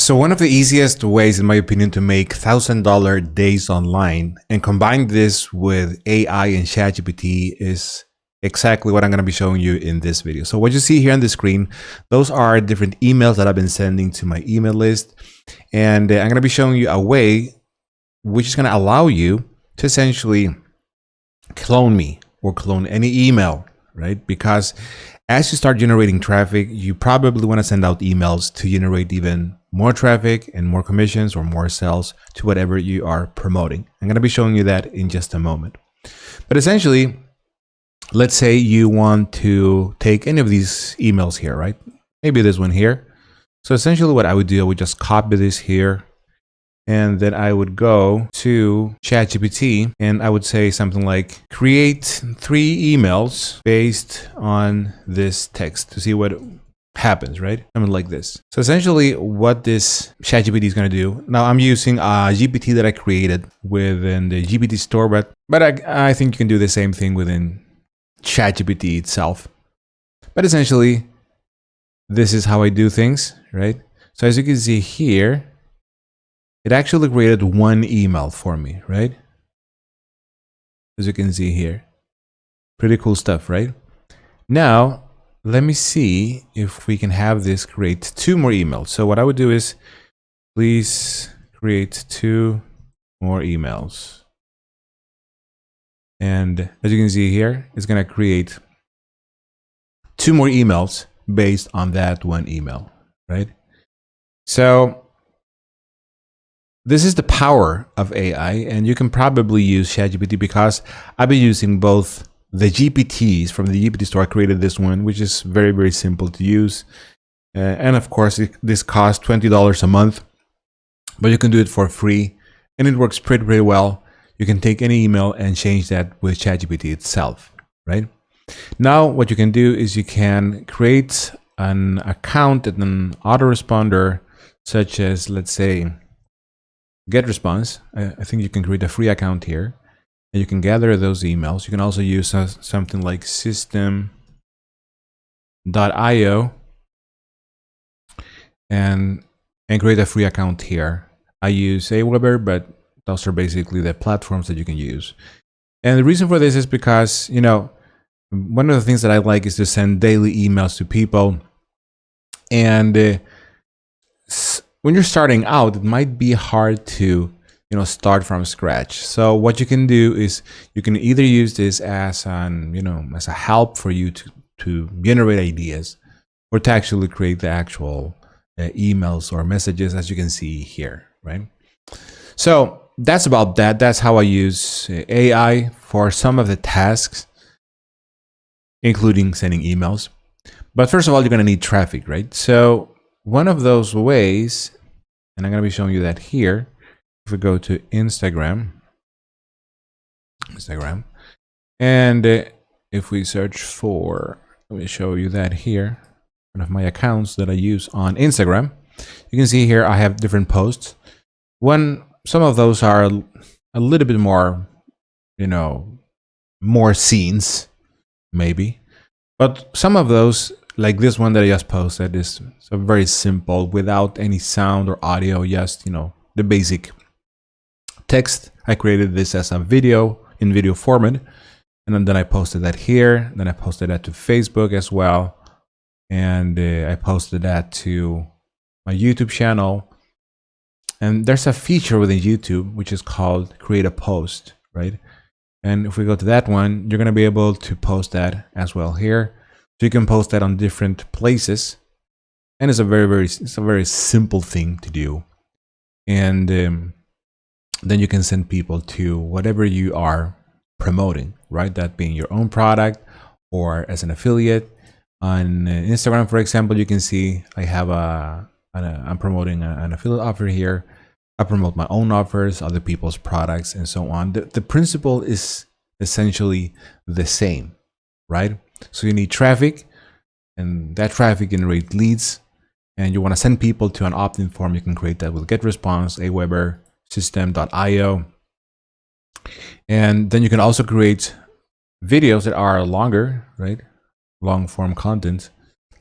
So one of the easiest ways, in my opinion, to make $1,000 days online and combine this with AI and ChatGPT is exactly what I'm going to be showing you in this video. So what you see here on the screen, those are different emails that I've been sending to my email list. And I'm going to be showing you a way which is going to allow you to essentially clone me or clone any email, right? Because as you start generating traffic, you probably want to send out emails to generate even more traffic and more commissions or more sales to whatever you are promoting. I'm going to be showing you that in just a moment. But essentially, let's say you want to take any of these emails here, right? Maybe this one here. So essentially what I would do, I would just copy this here. And then I would go to ChatGPT and I would say something like, create 3 emails based on this text to see what happens, right? Something like this. So essentially what this ChatGPT is going to do, now I'm using a GPT that I created within the GPT store, but I think you can do the same thing within ChatGPT itself. But essentially, this is how I do things, right? So as you can see here, it actually created 1 email for me, right? As you can see here. Pretty cool stuff, right? Now, let me see if we can have this create 2 more emails. So what I would do is, please create 2 more emails. And as you can see here, it's going to create 2 more emails based on that 1 email, right? So this is the power of AI, and you can probably use ChatGPT because I've been using both the GPTs from the GPT store. I created this one, which is very, very simple to use. And of course, this costs $20 a month, but you can do it for free and it works pretty well. You can take any email and change that with ChatGPT itself, right? Now, what you can do is you can create an account and an autoresponder, such as, let's say, GetResponse. I think you can create a free account here and you can gather those emails. You can also use something like system.io and create a free account here. I use Aweber, but those are basically the platforms that you can use. And the reason for this is because, you know, one of the things that I like is to send daily emails to people. And when you're starting out, it might be hard to, start from scratch. So what you can do is you can either use this as as a help for you to generate ideas, or to actually create the actual emails or messages, as you can see here, right? So that's about that. That's how I use AI for some of the tasks, including sending emails. But first of all, you're going to need traffic, right? So one of those ways, and I'm going to be showing you that here. If we go to Instagram, and if we search for, let me show you that here, one of my accounts that I use on Instagram, you can see here I have different posts. Some of those are a little bit more, more scenes, maybe. But some of those, like this one that I just posted, is so very simple, without any sound or audio, just, the basic text. I created this as a video in video format, and then I posted that here. Then I posted that to Facebook as well. And I posted that to my YouTube channel. And there's a feature within YouTube, which is called create a post, right? And if we go to that one, you're going to be able to post that as well here. So you can post that on different places. And it's a very simple thing to do. And then you can send people to whatever you are promoting, right? That being your own product or as an affiliate. On Instagram, for example, you can see I have I'm promoting an affiliate offer here. I promote my own offers, other people's products, and so on. The principle is essentially the same, right? So you need traffic, and that traffic generates leads, and you want to send people to an opt-in form. You can create that with GetResponse, Aweber, system.io. And then you can also create videos that are longer, right? Long form content,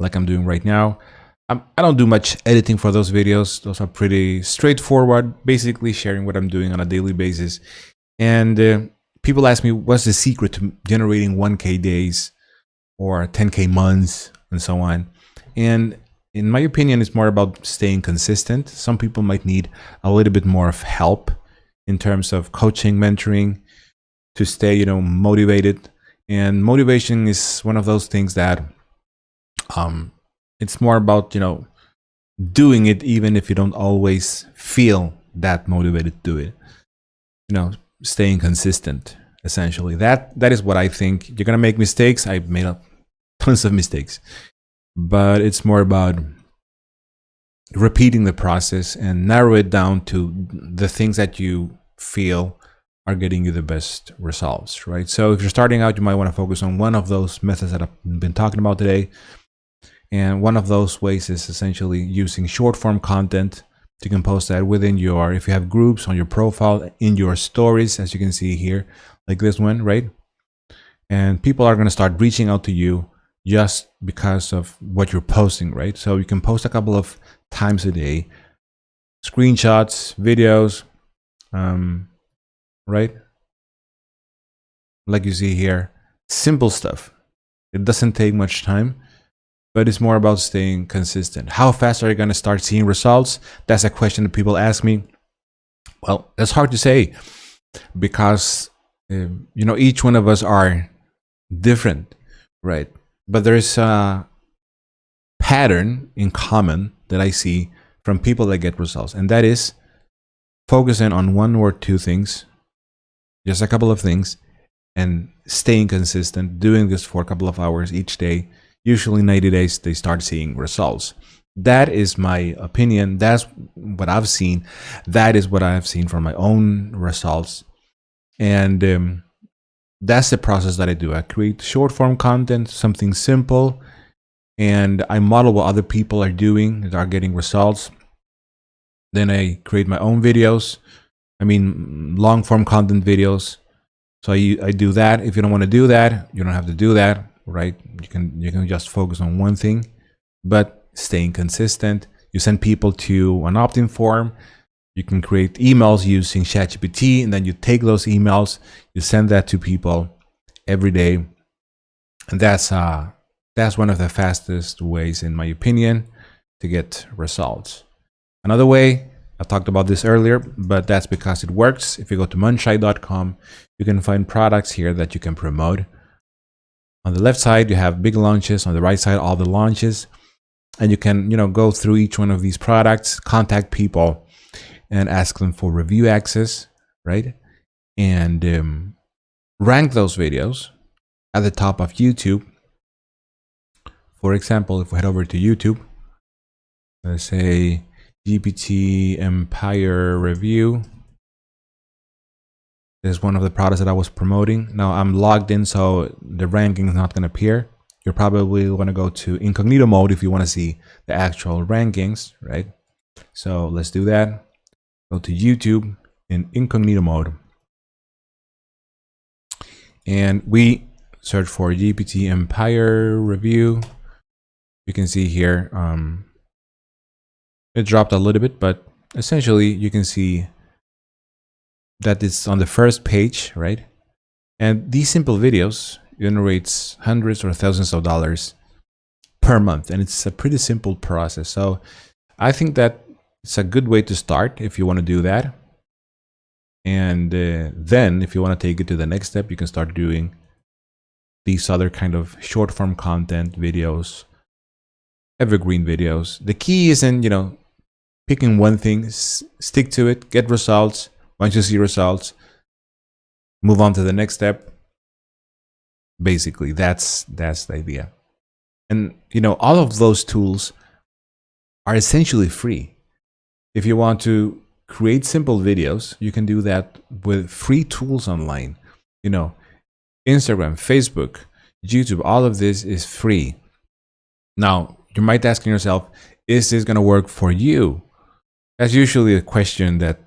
like I'm doing right now. I don't do much editing for those videos. Those are pretty straightforward, basically sharing what I'm doing on a daily basis. And people ask me, what's the secret to generating 1K days or 10K months and so on? And in my opinion, it's more about staying consistent. Some people might need a little bit more of help in terms of coaching, mentoring to stay, motivated. And motivation is one of those things that it's more about, doing it even if you don't always feel that motivated to do it. Staying consistent, essentially. That is what I think. You're gonna make mistakes. I've made up tons of mistakes, but it's more about repeating the process and narrow it down to the things that you feel are getting you the best results, right? So if you're starting out, you might want to focus on one of those methods that I've been talking about today. And one of those ways is essentially using short form content. You can post that within if you have groups on your profile, in your stories, as you can see here, like this one, right? And people are going to start reaching out to you just because of what you're posting, right? So you can post a couple of times a day, screenshots, videos, right? Like you see here, simple stuff. It doesn't take much time, but it's more about staying consistent. How fast are you going to start seeing results? That's a question that people ask me. Well, that's hard to say because, each one of us are different, right? But there's a pattern in common that I see from people that get results, and that is focusing on one or two things, just a couple of things, and staying consistent, doing this for a couple of hours each day. Usually 90 days, they start seeing results. That is my opinion. That's what I've seen. That is what I've seen from my own results. And that's the process that I do. I create short form content, something simple, and I model what other people are doing that are getting results. Then I create my own videos. Long form content videos. So I do that. If you don't want to do that, you don't have to do that, right? You can just focus on one thing, but staying consistent. You send people to an opt-in form. You can create emails using ChatGPT, and then you take those emails, you send that to people every day, and that's one of the fastest ways, in my opinion, to get results. Another way, I talked about this earlier, but that's because it works. If you go to munchai.com, you can find products here that you can promote. On the left side, you have big launches. On the right side, all the launches. And you can, go through each one of these products, contact people, and ask them for review access, right? And rank those videos at the top of YouTube. For example, if we head over to YouTube, let's say GPT Empire Review. This is one of the products that I was promoting. Now I'm logged in, so the ranking is not going to appear. You're probably going to go to incognito mode if you want to see the actual rankings, right? So let's do that. Go to YouTube in incognito mode. And we search for GPT Empire Review. You can see here, it dropped a little bit, but essentially you can see that it's on the first page, right? And these simple videos generates hundreds or thousands of dollars per month, and it's a pretty simple process. So I think that it's a good way to start if you want to do that. And then if you want to take it to the next step, you can start doing these other kind of short form content videos, evergreen videos. The key isn't, picking one thing, stick to it, get results. Once you see results, move on to the next step. Basically, that's the idea. And all of those tools are essentially free. If you want to create simple videos, you can do that with free tools online. Instagram, Facebook, YouTube, all of this is free. Now, you might be asking yourself, is this going to work for you? That's usually a question that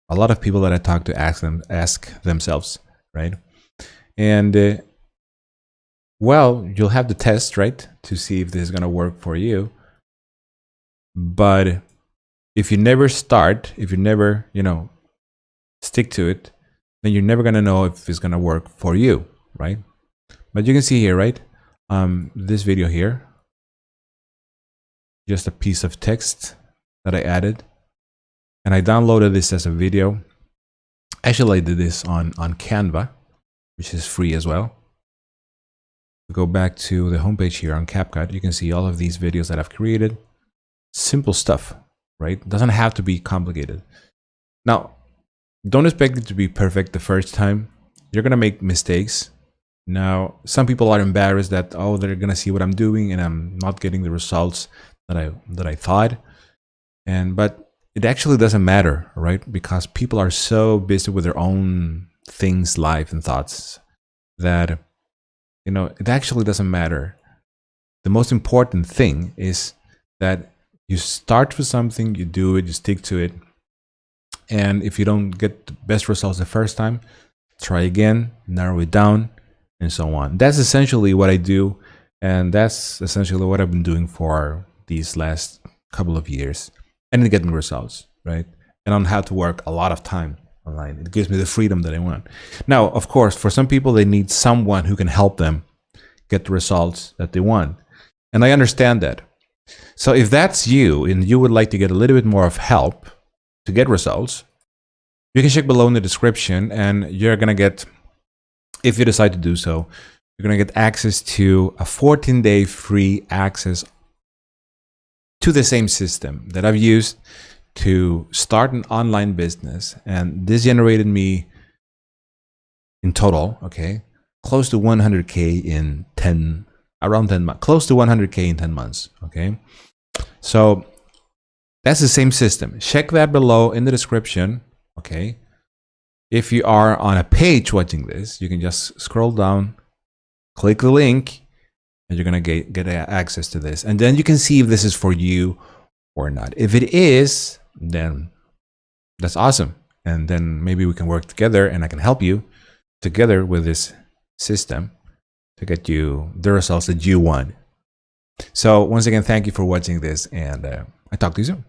a lot of people that I talk to ask themselves, right? And well, you'll have to test, right, to see if this is going to work for you. But if you never start, if you never, stick to it, then you're never gonna know if it's gonna work for you, right? But you can see here, right? This video here, just a piece of text that I added, and I downloaded this as a video. Actually, I did this on Canva, which is free as well. Go back to the homepage here on CapCut. You can see all of these videos that I've created. Simple stuff, right? It doesn't have to be complicated. Now, don't expect it to be perfect the first time. You're gonna make mistakes. Now, some people are embarrassed that, oh, they're gonna see what I'm doing and I'm not getting the results that I thought. But it actually doesn't matter, right? Because people are so busy with their own things, life, and thoughts that it actually doesn't matter. The most important thing is that you start with something, you do it, you stick to it. And if you don't get the best results the first time, try again, narrow it down, and so on. That's essentially what I do. And that's essentially what I've been doing for these last couple of years. And getting results, right? And I don't have to work a lot of time online. It gives me the freedom that I want. Now, of course, for some people, they need someone who can help them get the results that they want. And I understand that. So if that's you and you would like to get a little bit more of help to get results, you can check below in the description, and you're going to get, if you decide to do so, you're going to get access to a 14-day free access to the same system that I've used to start an online business. And this generated me in total, close to 100K in around 10 months, close to 100K in 10 months. So that's the same system. Check that below in the description. If you are on a page watching this, you can just scroll down, click the link, and you're gonna get access to this. And then you can see if this is for you or not. If it is, then that's awesome. And then maybe we can work together and I can help you together with this system to get you the results that you want. So once again, thank you for watching this, and I talk to you soon.